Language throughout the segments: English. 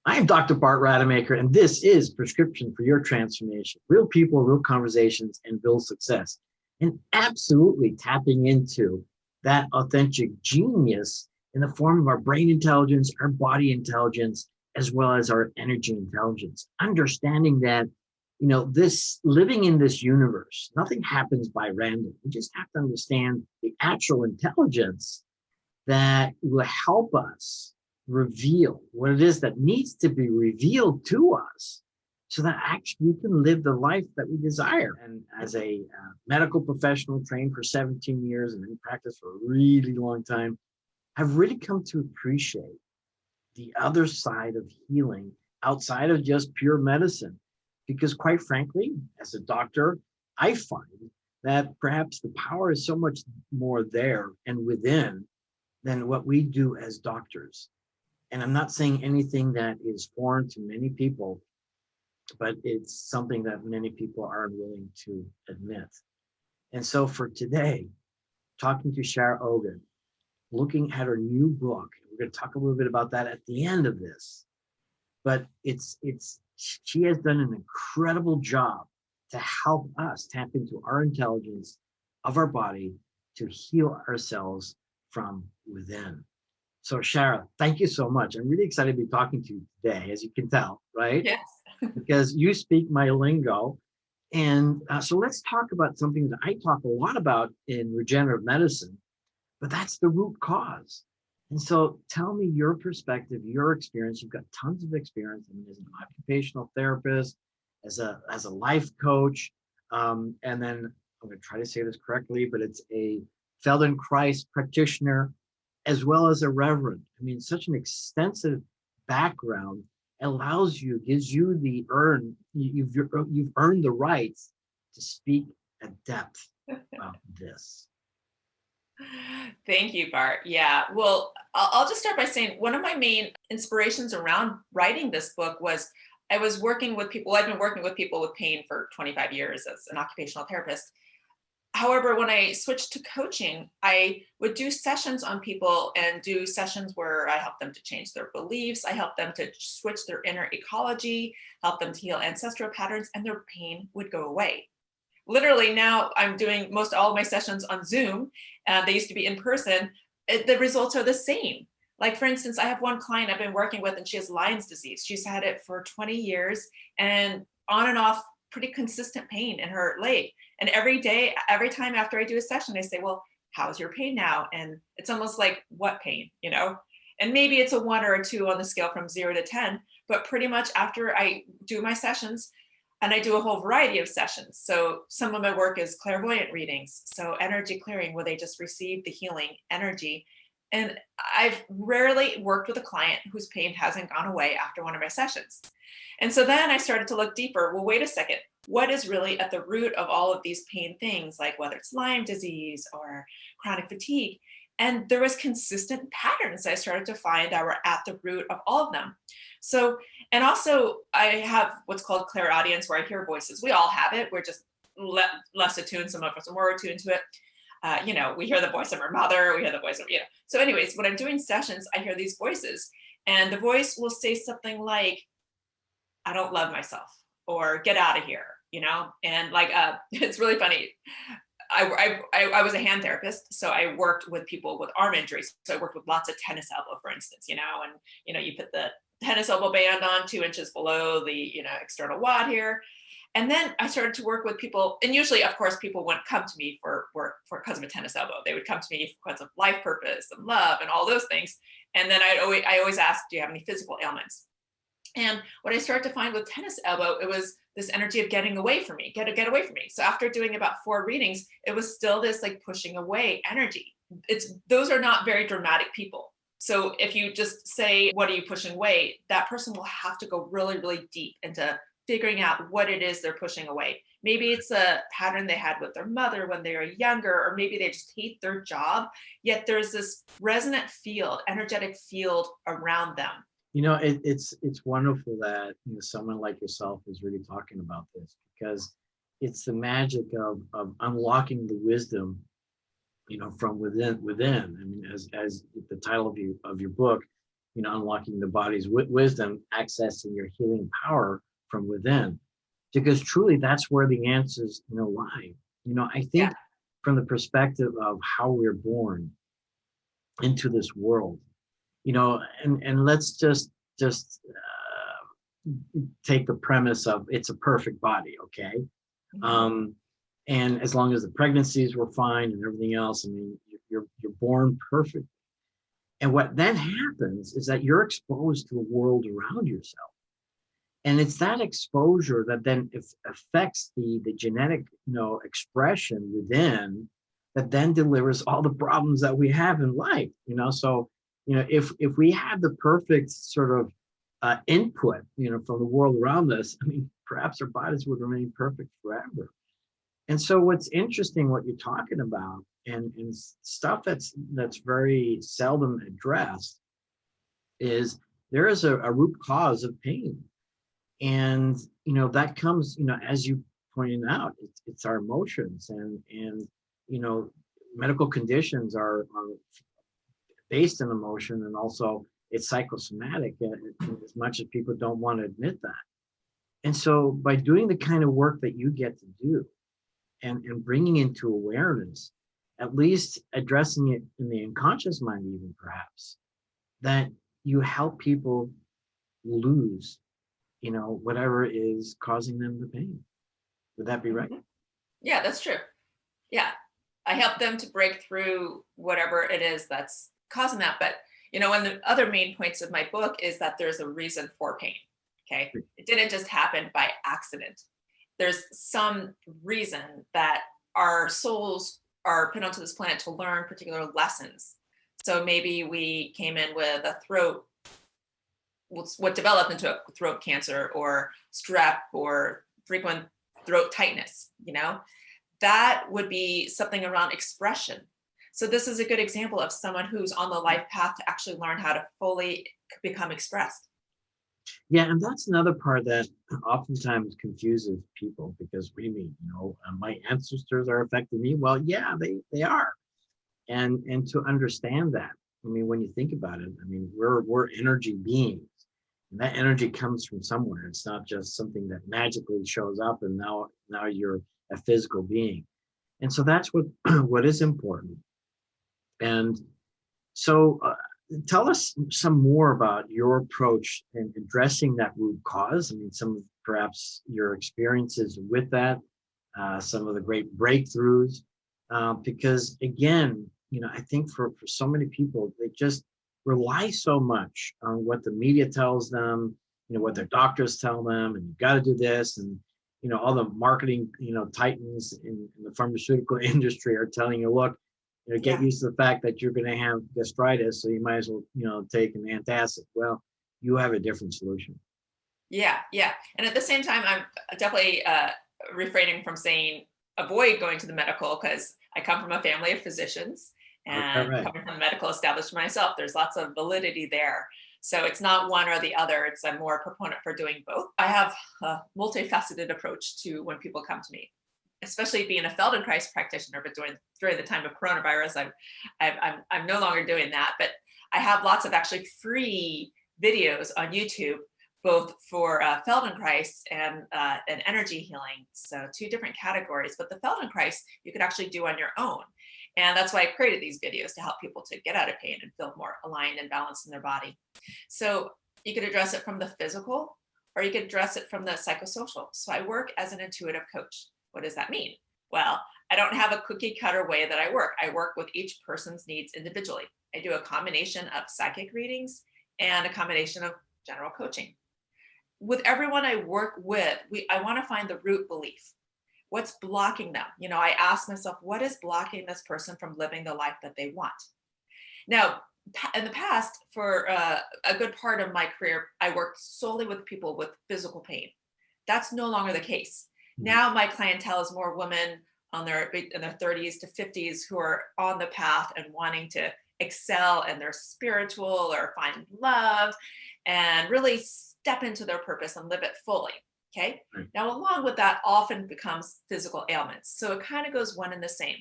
I am Dr. Bart Rademaker, and this is Prescription for Your Transformation. Real people, real conversations, and real success. And absolutely tapping into that authentic genius in the form of our brain intelligence, our body intelligence, as well as our energy intelligence. Understanding that, this living in this universe, nothing happens by random. We just have to understand the actual intelligence that will help us reveal what it is that needs to be revealed to us so that actually we can live the life that we desire. And as a medical professional trained for 17 years and in practice for a really long time, I've really come to appreciate the other side of healing outside of just pure medicine. Because quite frankly, as a doctor, I find that perhaps the power is so much more there and within than what we do as doctors. And I'm not saying anything that is foreign to many people, but it's something that many people are unwilling to admit. And so for today, talking to Shara Ogin, looking at her new book, we're going to talk a little bit about that at the end of this, but she has done an incredible job to help us tap into our intelligence of our body to heal ourselves from within. So Shara, thank you so much. I'm really excited to be talking to you today, as you can tell, right? Yes. Because you speak my lingo. And so let's talk about something that I talk a lot about in regenerative medicine, but that's the root cause. And so tell me your perspective, your experience. You've got tons of experience. I mean, as an occupational therapist, as a life coach, and then I'm going to try to say this correctly, but it's a Feldenkrais practitioner, as well as a Reverend. I mean, such an extensive background gives you the you've earned the rights to speak at depth about this. Thank you, Bart. Yeah, well, I'll just start by saying one of my main inspirations around writing this book was I was working with people. I've been working with people with pain for 25 years as an occupational therapist. However, when I switched to coaching, I would do sessions on people and do sessions where I help them to change their beliefs. I help them to switch their inner ecology, help them to heal ancestral patterns, and their pain would go away. Literally now I'm doing most all of my sessions on Zoom. They used to be in person. The results are the same. Like for instance, I have one client I've been working with and she has Lyme's disease. She's had it for 20 years and on and off pretty consistent pain in her leg. And every day, every time after I do a session, I say, well, how's your pain now? And it's almost like, what pain, And maybe it's a 1 or a 2 on the scale from 0 to 10, but pretty much after I do my sessions, and I do a whole variety of sessions. So some of my work is clairvoyant readings. So energy clearing, where they just receive the healing energy. And I've rarely worked with a client whose pain hasn't gone away after one of my sessions. And so then I started to look deeper. Well, wait a second. What is really at the root of all of these pain things, like whether it's Lyme disease or chronic fatigue? And there was consistent patterns I started to find that were at the root of all of them. So, and also I have what's called clairaudience, where I hear voices. We all have it. We're just less attuned. Some of us are more attuned to it. We hear the voice of our mother. We hear the voice of, So anyways, when I'm doing sessions, I hear these voices and the voice will say something like, I don't love myself, or get out of here, and like, it's really funny. I was a hand therapist, so I worked with people with arm injuries. So I worked with lots of tennis elbow, for instance, and you put the tennis elbow band on 2 inches below the external wad here. And then I started to work with people, and usually, of course, people wouldn't come to me for because of a tennis elbow. They would come to me because of life purpose and love and all those things. And then I always ask, do you have any physical ailments? And what I started to find with tennis elbow, it was this energy of getting away from me, get away from me. So after doing about 4 readings, it was still this like pushing away energy. Those are not very dramatic people. So if you just say, what are you pushing away? That person will have to go really, really deep into figuring out what it is they're pushing away. Maybe it's a pattern they had with their mother when they were younger, or maybe they just hate their job, yet there's this resonant field, energetic field around them. It's wonderful that someone like yourself is really talking about this, because it's the magic of unlocking the wisdom, from within. I mean, as the title of your book, unlocking the body's wisdom, accessing your healing power from within, because truly that's where the answers, lie. I Yeah. think from the perspective of how we're born into this world, and let's just take the premise of it's a perfect body, okay? Mhm. And as long as the pregnancies were fine and everything else, I mean, you're born perfect. And what then happens is that you're exposed to the world around yourself. And it's that exposure that then affects the genetic, expression within, that then delivers all the problems that we have in life. So, if we had the perfect sort of input, from the world around us, I mean, perhaps our bodies would remain perfect forever. And so what's interesting, what you're talking about, and stuff that's very seldom addressed, is there is a root cause of pain. And that comes, as you pointed out, it's our emotions, and you know medical conditions are based in emotion, and also it's psychosomatic, as much as people don't want to admit that. And so by doing the kind of work that you get to do, and bringing into awareness, at least addressing it in the unconscious mind, even perhaps, that you help people lose, whatever is causing them the pain. Would that be right? Mhm. Yeah, that's true. Yeah. I help them to break through whatever it is that's causing that. But, one of the other main points of my book is that there's a reason for pain. Okay. It didn't just happen by accident. There's some reason that our souls are put onto this planet to learn particular lessons. So maybe we came in with a throat, what developed into a throat cancer or strep or frequent throat tightness, that would be something around expression. So this is a good example of someone who's on the life path to actually learn how to fully become expressed. Yeah, and that's another part that oftentimes confuses people, because we mean, my ancestors are affecting me. Well, yeah, they are. And to understand that, I mean, when you think about it, I mean, we're energy beings. And that energy comes from somewhere. It's not just something that magically shows up and now you're a physical being. And so that's what what is important. And so tell us some more about your approach in addressing that root cause. I mean, some of perhaps your experiences with that, some of the great breakthroughs, because again, I think for so many people, they just rely so much on what the media tells them, what their doctors tell them, and you got to do this, and all the marketing, titans in the pharmaceutical industry are telling you, look, get Yeah. used to the fact that you're going to have gastritis, so you might as well, take an antacid. Well, you have a different solution. Yeah, yeah. And at the same time, I'm definitely refraining from saying avoid going to the medical, because I come from a family of physicians, Right, and right. coming from a medical establishment myself, there's lots of validity there. So it's not one or the other. It's a more proponent for doing both. I have a multifaceted approach to when people come to me, especially being a Feldenkrais practitioner. But during the time of coronavirus, I'm no longer doing that. But I have lots of actually free videos on YouTube, both for Feldenkrais and energy healing. So two different categories. But the Feldenkrais you could actually do on your own. And that's why I created these videos, to help people to get out of pain and feel more aligned and balanced in their body. So you could address it from the physical, or you could address it from the psychosocial. So I work as an intuitive coach. What does that mean? Well, I don't have a cookie cutter way that I work. I work with each person's needs individually. I do a combination of psychic readings and a combination of general coaching. With everyone I work with, I want to find the root belief. What's blocking them? I ask myself, what is blocking this person from living the life that they want? Now, in the past, for a good part of my career, I worked solely with people with physical pain. That's no longer the case. Mhm. Now my clientele is more women in their 30s to 50s who are on the path and wanting to excel in their spiritual or find love and really step into their purpose and live it fully. Okay. Right. Now, along with that often becomes physical ailments. So it kind of goes one and the same.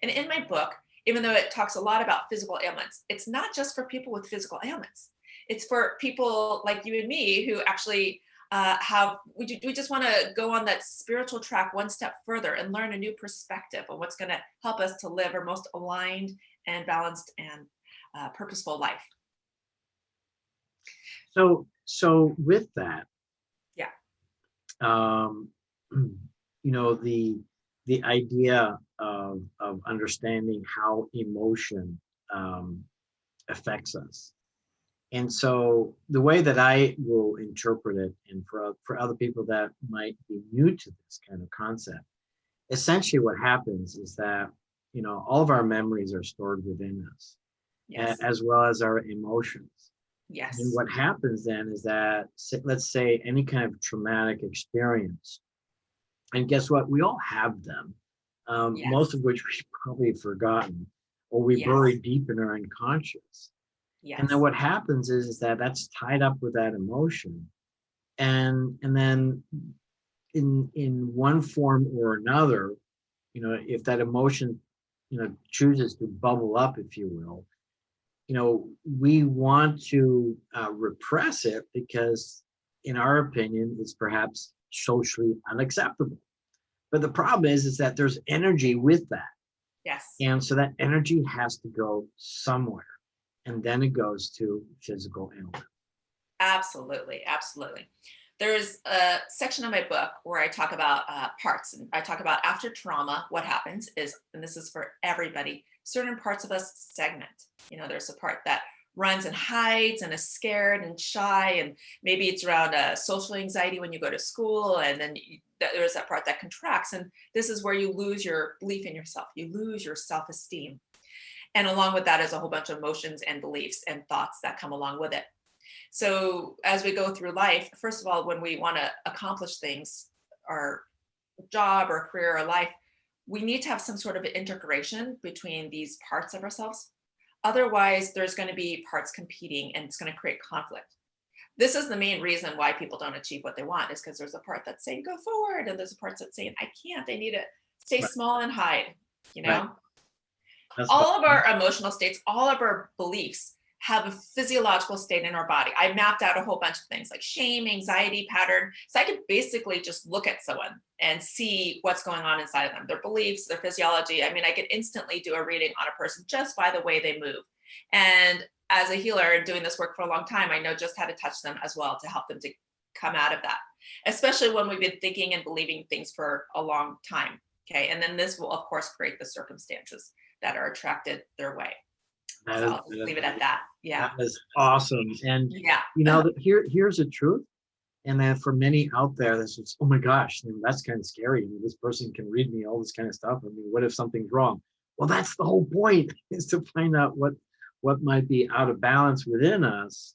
And in my book, even though it talks a lot about physical ailments, it's not just for people with physical ailments. It's for people like you and me who actually we just want to go on that spiritual track one step further and learn a new perspective on what's going to help us to live our most aligned and balanced and purposeful life. So with that, Yeah. The idea of understanding how emotion affects us. And so the way that I will interpret it, and for other people that might be new to this kind of concept, essentially what happens is that, all of our memories are stored within us, Yes. as well as our emotions. Yes. And what happens then is that, let's say, any kind of traumatic experience, and guess what? We all have them, Yes. most of which we've probably forgotten, or we Yes. bury deep in our unconscious. Yes. And then what happens is that that's tied up with that emotion. And then in one form or another, if that emotion, chooses to bubble up, if you will, we want to repress it because, in our opinion, it's perhaps socially unacceptable. But the problem is that there's energy with that. Yes. And so that energy has to go somewhere. And then it goes to physical ailment. Absolutely. Absolutely. There's a section of my book where I talk about parts, and I talk about after trauma, what happens is, and this is for everybody, certain parts of us segment. There's a part that runs and hides and is scared and shy, and maybe it's around social anxiety when you go to school, and then there's that part that contracts, and this is where you lose your belief in yourself, you lose your self-esteem, and along with that is a whole bunch of emotions and beliefs and thoughts that come along with it. So as we go through life, first of all, when we want to accomplish things, our job or career or life, we need to have some sort of integration between these parts of ourselves. Otherwise, there's going to be parts competing, and it's going to create conflict. This is the main reason why people don't achieve what they want, is because there's a part that's saying, go forward. And there's a part that's saying, I can't, I need to stay small and hide, Right. All of our emotional states, all of our beliefs have a physiological state in our body. I mapped out a whole bunch of things like shame, anxiety pattern. So I could basically just look at someone and see what's going on inside of them, their beliefs, their physiology. I mean, I could instantly do a reading on a person just by the way they move. And as a healer and doing this work for a long time, I know just how to touch them as well to help them to come out of that, especially when we've been thinking and believing things for a long time. Okay. And then this will, of course, create the circumstances that are attracted their way. So I'll just leave it at that. Yeah. That is awesome. And yeah, here's the truth. And then for many out there, this is, oh my gosh, that's kind of scary. This person can read me all this kind of stuff. What if something's wrong? Well, that's the whole point, is to find out what might be out of balance within us,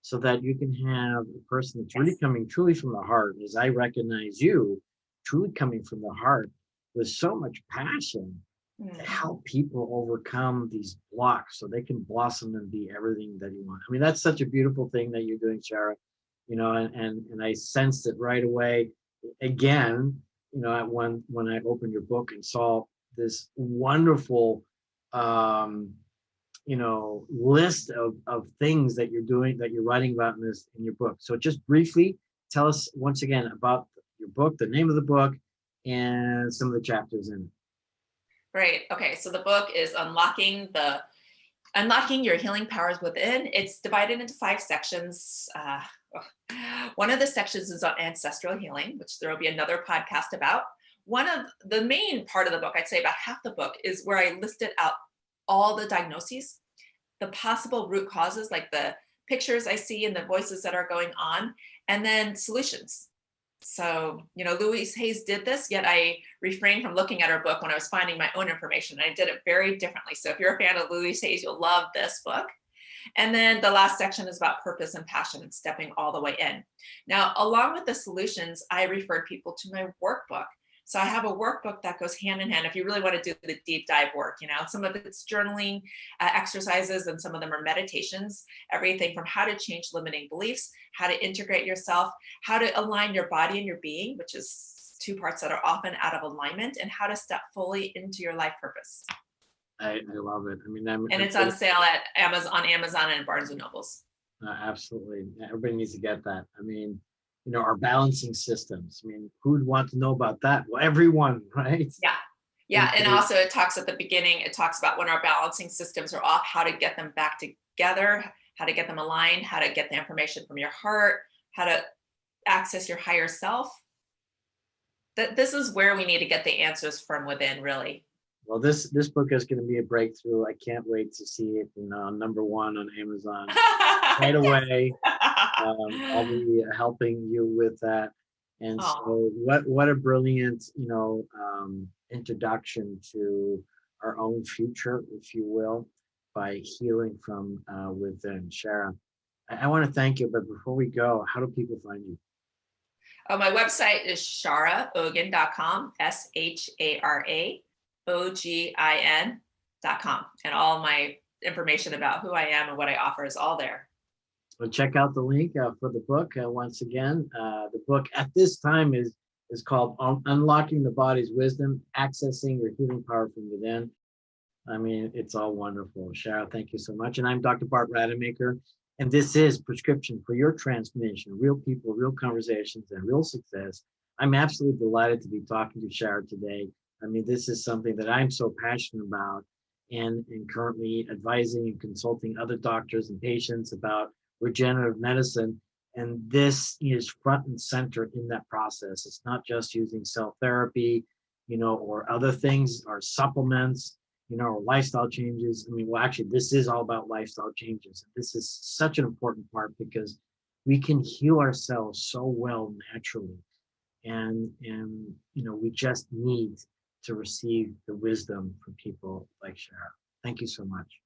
so that you can have a person that's really coming truly from the heart, as I recognize you, truly coming from the heart with so much passion to help people overcome these blocks so they can blossom and be everything that you want. That's such a beautiful thing that you're doing, Shara, and I sensed it right away. Again, when I opened your book and saw this wonderful, list of things that you're doing, that you're writing about in your book. So just briefly tell us once again about your book, the name of the book, and some of the chapters in it. Great. Okay. So the book is Unlocking Your Healing Powers Within. It's divided into 5 sections. One of the sections is on ancestral healing, which there will be another podcast about. One of the main part of the book, I'd say about half the book, is where I listed out all the diagnoses, the possible root causes, like the pictures I see and the voices that are going on, and then solutions. So, Louise Hayes did this, yet I refrained from looking at her book when I was finding my own information. I did it very differently. So if you're a fan of Louise Hayes, you'll love this book. And then the last section is about purpose and passion and stepping all the way in. Now, along with the solutions, I referred people to my workbook. So I have a workbook that goes hand in hand if you really want to do the deep dive work. Some of it's journaling exercises, and some of them are meditations, everything from how to change limiting beliefs, how to integrate yourself, how to align your body and your being, which is 2 parts that are often out of alignment, and how to step fully into your life purpose. I love it. And it's on sale at Amazon and Barnes and Nobles. Absolutely. Everybody needs to get that. I mean, our balancing systems. I mean, who'd want to know about that? Well, everyone, right? Yeah. Yeah. And also it talks at the beginning, it talks about when our balancing systems are off, how to get them back together, how to get them aligned, how to get the information from your heart, how to access your higher self. That this is where we need to get the answers from within, really. Well, this book is going to be a breakthrough. I can't wait to see it, #1 on Amazon right away. I'll be helping you with that. And Oh, so what a brilliant, introduction to our own future, if you will, by healing from within. Shara, I want to thank you, but before we go, how do people find you? my website is sharaogin.com, SHARAOGIN.com. And all my information about who I am and what I offer is all there. Well, check out the link for the book. Once again, the book at this time is called Unlocking the Body's Wisdom, Accessing Your Healing Power from Within. I mean, it's all wonderful. Shara, thank you so much. And I'm Dr. Bart Rademaker, and this is Prescription for Your Transformation, Real People, Real Conversations, and Real Success. I'm absolutely delighted to be talking to Shara today. I mean, this is something that I'm so passionate about and currently advising and consulting other doctors and patients about regenerative medicine. And this is front and center in that process. It's not just using cell therapy, or other things or supplements, or lifestyle changes. I mean, well, actually, this is all about lifestyle changes. This is such an important part because we can heal ourselves so well naturally. And we just need to receive the wisdom from people like Shara. Thank you so much.